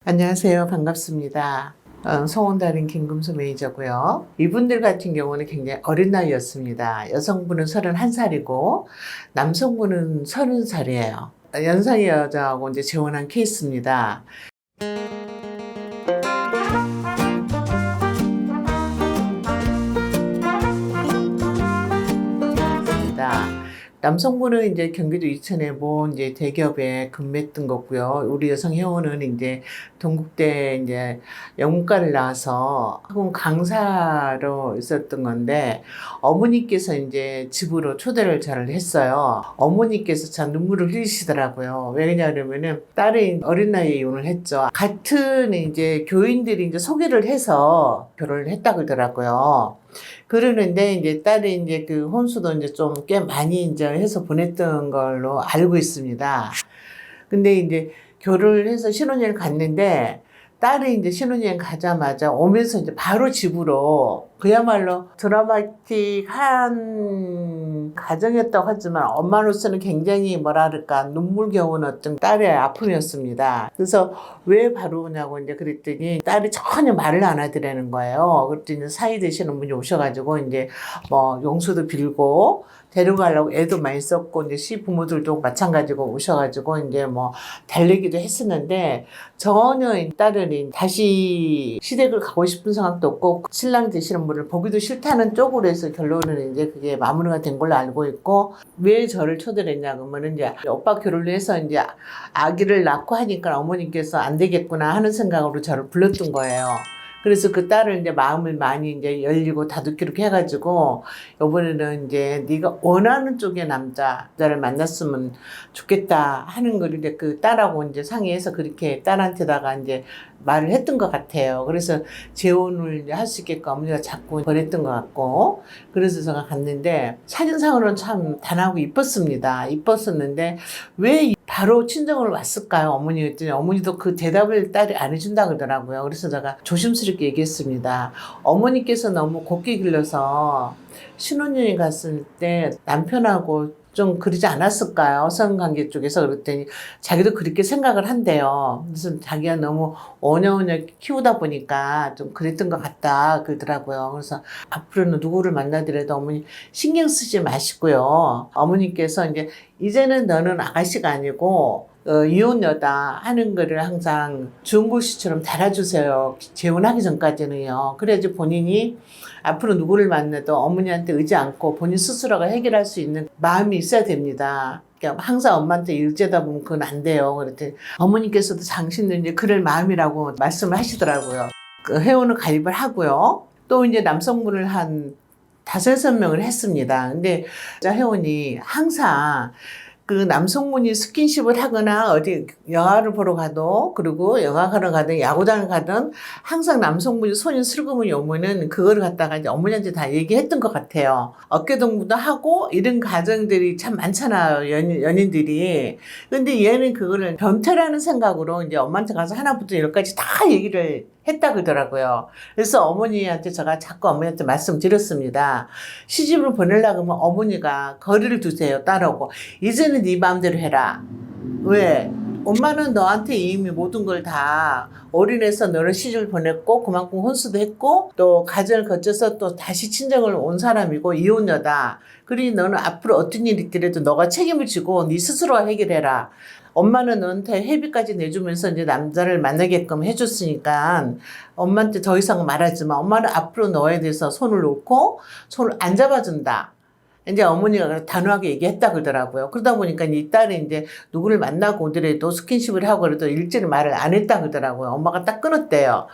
안녕하세요. 반갑습니다. 성원달인 김금수 매니저고요. 이분들 같은 경우는 굉장히 어린 나이였습니다. 여성분은 31살이고 남성분은 30살이에요. 연상의 여자하고 이제 재혼한 케이스입니다. 남성분은 이제 경기도 이천에 뭐 이제 대기업에 근무했던 거고요. 우리 여성 회원은 이제 동국대 이제 영문과를 나와서 학원 강사로 있었던 건데 어머니께서 이제 집으로 초대를 저를 했어요. 어머니께서 참 눈물을 흘리시더라고요. 왜냐하면은 딸이 어린 나이에 이혼을 했죠. 같은 이제 교인들이 이제 소개를 해서 결혼을 했다 그러더라고요. 그러는데 이제 딸이 이제 그 혼수도 이제 좀 꽤 많이 이제 해서 보냈던 걸로 알고 있습니다. 근데 이제 결혼을 해서 신혼여행 갔는데 딸이 이제 신혼여행 가자마자 오면서 이제 바로 집으로 그야말로 드라마틱한 가정이었다고 하지만 엄마로서는 굉장히 뭐랄까 눈물겨운 어떤 딸의 아픔이었습니다. 그래서 왜 바로 오냐고 이제 그랬더니 딸이 전혀 말을 안 하더라는 거예요. 그랬더니 사이 되시는 분이 오셔가지고 이제 뭐 용서도 빌고 데려가려고 애도 많이 썼고 이제 시부모들도 마찬가지고 오셔가지고 이제 뭐 달래기도 했었는데 전혀 딸은 다시 시댁을 가고 싶은 생각도 없고 신랑 되시는 분을 보기도 싫다는 쪽으로 해서 결론은 이제 그게 마무리가 된 걸로 알고 있고 왜 저를 초대를 했냐 그러면 이제 오빠 결혼을 해서 이제 아기를 낳고 하니까 어머니께서 안 되겠구나 하는 생각으로 저를 불렀던 거예요. 그래서 그 딸을 이제 마음을 많이 이제 열리고 다독기로 해가지고 이번에는 이제 네가 원하는 쪽의 남자를 만났으면 좋겠다 하는 걸 이제 그 딸하고 이제 상의해서 그렇게 딸한테다가 이제 말을 했던 것 같아요. 그래서 재혼을 할 수 있게끔 어머니가 자꾸 권했던 것 같고 그래서 제가 갔는데 사진상으로는 참 단하고 이뻤습니다. 이뻤었는데 왜 바로 친정을 왔을까요? 어머니 했더니 어머니도 그 대답을 딸이 안 해준다 그러더라고요. 그래서 제가 조심스럽게 얘기했습니다. 어머니께서 너무 곱게 길러서 신혼여행 갔을 때 남편하고 좀 그러지 않았을까요? 성관계 쪽에서. 그랬더니 자기도 그렇게 생각을 한대요. 그래서 자기가 너무 오냐오냐 키우다 보니까 좀 그랬던 것 같다 그러더라고요. 그래서 앞으로는 누구를 만나더라도 어머니 신경 쓰지 마시고요. 어머니께서 이제는 너는 아가씨가 아니고 이혼녀다 하는 거를 항상 좋은 글씨처럼 달아주세요. 재혼하기 전까지는요. 그래야지 본인이 앞으로 누구를 만나도 어머니한테 의지 않고 본인 스스로가 해결할 수 있는 마음이 있어야 됩니다. 그러니까 항상 엄마한테 일제다 보면 그건 안 돼요. 그랬더니 어머니께서도 당신은 이제 그럴 마음이라고 말씀을 하시더라고요. 그 회원을 가입을 하고요. 또 이제 남성분을 한 5-6명을 했습니다. 근데 회원이 항상 그 남성분이 스킨십을 하거나 어디 영화를 보러 가도 그리고 영화관을 가든 야구장을 가든 항상 남성분이 손이 슬그머니 오면은 그거를 갖다가 이제 어머니한테 다 얘기했던 것 같아요. 어깨동무도 하고 이런 가정들이 참 많잖아요. 연인들이. 근데 얘는 그거를 변태라는 생각으로 이제 엄마한테 가서 하나부터 열까지 다 얘기를 했다 그러더라고요. 그래서 어머니한테 제가 자꾸 어머니한테 말씀드렸습니다. 시집을 보내려고 하면 어머니가 거리를 두세요. 딸하고. 이제는 네 마음대로 해라. 왜? 엄마는 너한테 이미 모든 걸 다 올인해서 너를 시집을 보냈고 그만큼 혼수도 했고 또 가정을 거쳐서 또 다시 친정을 온 사람이고 이혼녀다. 그러니 너는 앞으로 어떤 일이 있더라도 너가 책임을 지고 네 스스로가 해결해라. 엄마는 너한테 회비까지 내주면서 이제 남자를 만나게끔 해줬으니까 엄마한테 더 이상 말하지 마. 엄마는 앞으로 너에 대해서 손을 놓고 손을 안 잡아준다. 이제 어머니가 단호하게 얘기했다 그러더라고요. 그러다 보니까 이 딸이 이제 누구를 만나고 오더라도 스킨십을 하고 그래도 일제히 말을 안 했다 그러더라고요. 엄마가 딱 끊었대요.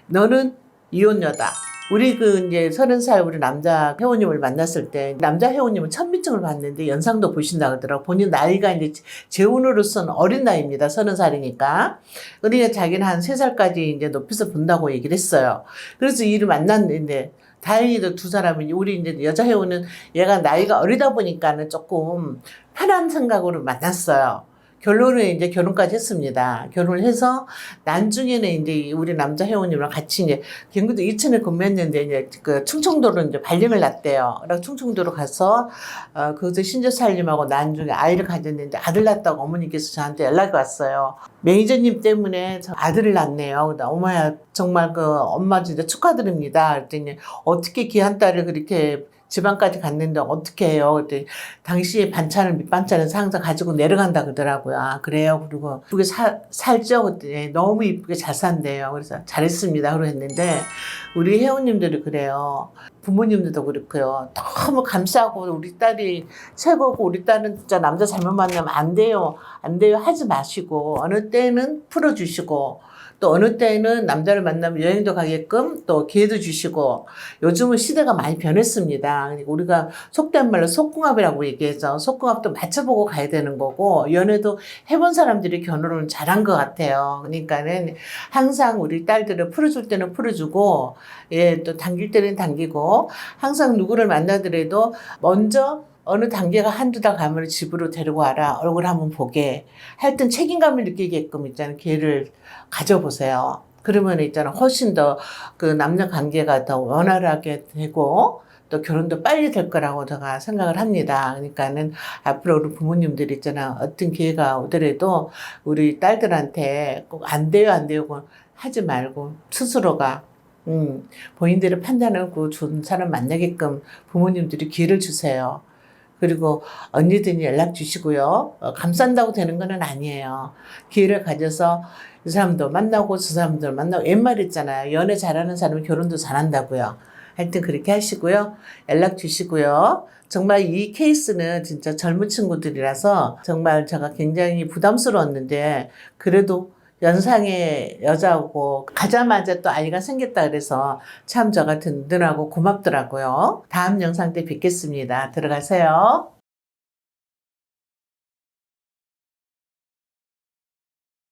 너는 이혼녀다. 우리 이제 30살 우리 남자 회원님을 만났을 때 남자 회원님은 천민증을 봤는데 연상도 보신다 그러더라고요. 본인 나이가 이제 재혼으로서는 어린 나이입니다. 30살이니까. 그러니까 자기는 한 3살까지 이제 높여서 본다고 얘기를 했어요. 그래서 이를 만났는데 다행히도 두 사람이 우리 이제 여자 회원은 얘가 나이가 어리다 보니까는 조금 편한 생각으로 만났어요. 결론은 이제 결혼까지 했습니다. 결혼을 해서 나중에는 이제 우리 남자 회원님이랑 같이 이제 경기도 이천에 근무했는데 이제 그 충청도로 이제 발령을 났대요. 그래서 충청도로 가서 거기서 신조 살림하고 나중에 아이를 가졌는데 아들 낳았다고 어머니께서 저한테 연락이 왔어요. 매니저님 때문에 저 아들을 낳네요. 어머야 정말 그 엄마 진짜 축하드립니다. 그랬더니 어떻게 귀한 딸을 그렇게 지방까지 갔는데 어떻게 해요? 그랬더니 당시에 반찬을 밑반찬을 항상 가지고 내려간다 그러더라고요. 아, 그래요? 그리고 이쁘게 살죠? 그랬더니 너무 이쁘게 잘 산대요. 그래서 잘했습니다. 그러고 했는데 우리 회원님들이 그래요. 부모님들도 그렇고요. 너무 감싸고 우리 딸이 최고고 우리 딸은 진짜 남자 잘못 만나면 안 돼요. 안 돼요. 하지 마시고 어느 때는 풀어주시고 또 어느 때는 남자를 만나면 여행도 가게끔 또 기회도 주시고 요즘은 시대가 많이 변했습니다. 그러니까 우리가 속된 말로 속궁합이라고 얘기해서 속궁합도 맞춰보고 가야 되는 거고 연애도 해본 사람들이 결혼을 잘한 것 같아요. 그러니까는 항상 우리 딸들을 풀어줄 때는 풀어주고 예, 또 당길 때는 당기고 항상 누구를 만나더라도 먼저 어느 단계가 한두 달 가면 집으로 데리고 와라. 얼굴 한번 보게. 하여튼 책임감을 느끼게끔 있잖아요. 기회를 가져보세요. 그러면 있잖아. 훨씬 더 그 남녀 관계가 더 원활하게 되고 또 결혼도 빨리 될 거라고 제가 생각을 합니다. 그러니까는 앞으로 우리 부모님들 있잖아. 어떤 기회가 오더라도 우리 딸들한테 꼭 안 돼요, 안 돼요. 하지 말고 스스로가 본인들의 판단하고 좋은 사람 만나게끔 부모님들이 기회를 주세요. 그리고 언제든지 연락 주시고요. 감싼다고 되는 건 아니에요. 기회를 가져서 이 사람도 만나고 저 사람도 만나고 옛말 있잖아요. 연애 잘하는 사람은 결혼도 잘한다고요. 하여튼 그렇게 하시고요. 연락 주시고요. 정말 이 케이스는 진짜 젊은 친구들이라서 정말 제가 굉장히 부담스러웠는데 그래도 연상의 여자고 가자마자 또 아이가 생겼다 그래서 참 저 같은 든든하고 고맙더라고요. 다음 영상 때 뵙겠습니다. 들어가세요.